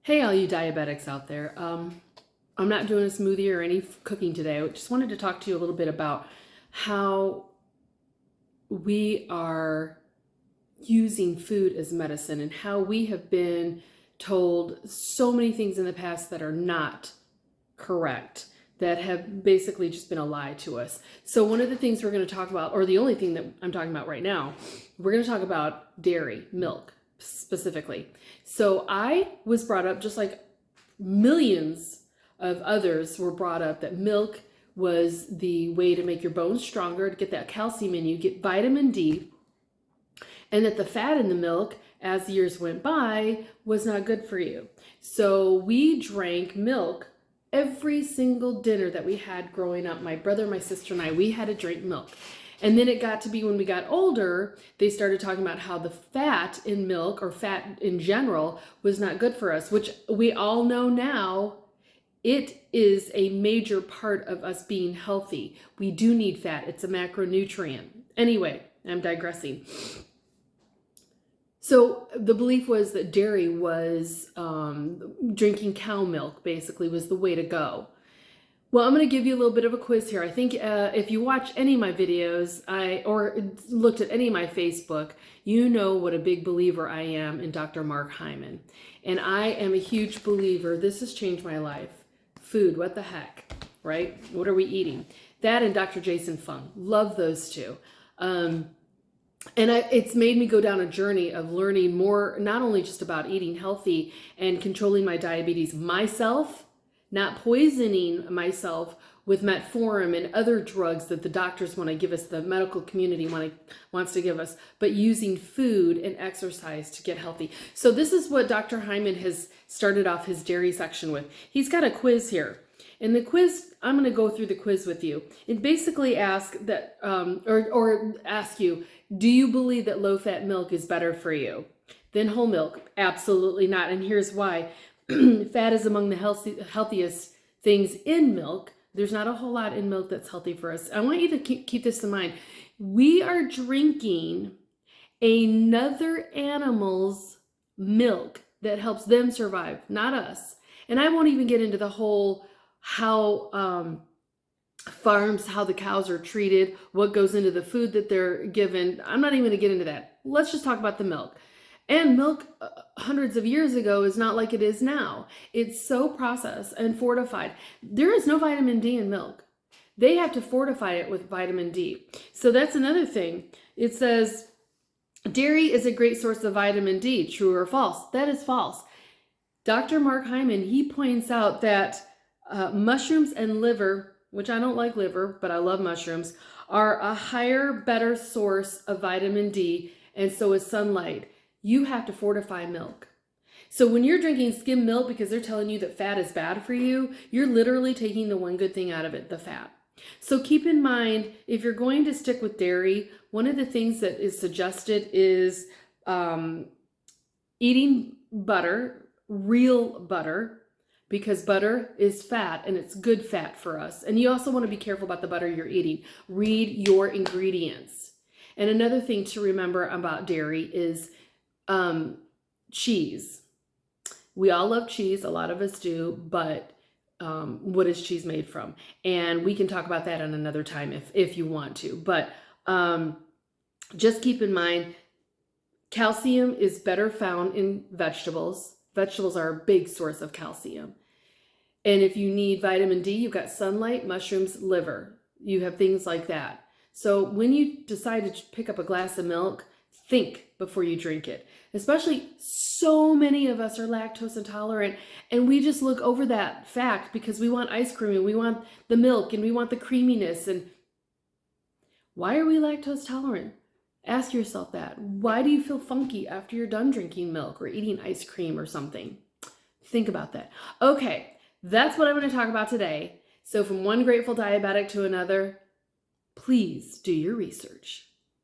Hey, all you diabetics out there. I'm not doing a smoothie or any cooking today. I just wanted to talk to you a little bit about how we are using food as medicine and how we have been told so many things in the past that are not correct, that have basically just been a lie to us. So one of the things we're going to talk about, or the only thing that I'm talking about right now, we're going to talk about dairy, milk specifically. So I was brought up, just like millions of others were brought up, that milk was the way to make your bones stronger, to get that calcium in you, get vitamin D, and that the fat in the milk, as years went by, was not good for you. So we drank milk every single dinner that we had growing up. My brother, my sister, and I, we had to drink milk. And then it got to be when we got older, they started talking about how the fat in milk, or fat in general, was not good for us, which we all know now. It is a major part of us being healthy. We do need fat. It's a macronutrient. Anyway, I'm digressing. So the belief was that dairy was, drinking cow milk basically was the way to go. Well, I'm going to give you a little bit of a quiz here. I think if you watch any of my videos or looked at any of my Facebook, you know what a big believer I am in Dr. Mark Hyman. And I am a huge believer. This has changed my life. Food, what the heck, right? What are we eating? That and Dr. Jason Fung. Love those two. It's made me go down a journey of learning more, not only just about eating healthy and controlling my diabetes myself, not poisoning myself with metformin and other drugs that the doctors want to give us, the medical community wants to give us, but using food and exercise to get healthy. So this is what Dr. Hyman has started off his dairy section with. He's got a quiz here. And the quiz, I'm going to go through the quiz with you. It basically asks that, or ask you, do you believe that low-fat milk is better for you than whole milk? Absolutely not. And here's why. Fat is among the healthiest things in milk. There's not a whole lot in milk that's healthy for us. I want you to keep this in mind. We are drinking another animal's milk that helps them survive, not us. And I won't even get into the whole how farms, how the cows are treated, what goes into the food that they're given. I'm not even going to get into that. Let's just talk about the milk. And milk hundreds of years ago is not like it is now. It's so processed and fortified. There is no vitamin D in milk. They have to fortify it with vitamin D. So that's another thing. It says dairy is a great source of vitamin D. True or false? That is false. Dr. Mark Hyman, he points out that mushrooms and liver, which I don't like liver, but I love mushrooms, are a higher, better source of vitamin D, and so is sunlight. You have to fortify milk. So when you're drinking skim milk because they're telling you that fat is bad for you, you're literally taking the one good thing out of it, the fat. So keep in mind, if you're going to stick with dairy, one of the things that is suggested is eating butter, real butter, because butter is fat and it's good fat for us. And you also want to be careful about the butter you're eating. Read your ingredients. And another thing to remember about dairy is cheese. We all love cheese, a lot of us do, but what is cheese made from? And we can talk about that on another time if you want to. But just keep in mind, calcium is better found in vegetables. Vegetables are a big source of calcium. And if you need vitamin D, you've got sunlight, mushrooms, liver. You have things like that. So when you decide to pick up a glass of milk, think before you drink it. Especially so many of us are lactose intolerant, and we just look over that fact because we want ice cream and we want the milk and we want the creaminess. And why are we lactose tolerant? Ask yourself that. Why do you feel funky after you're done drinking milk or eating ice cream or something? Think about that. Okay, that's what I'm going to talk about today. So from one grateful diabetic to another, please do your research.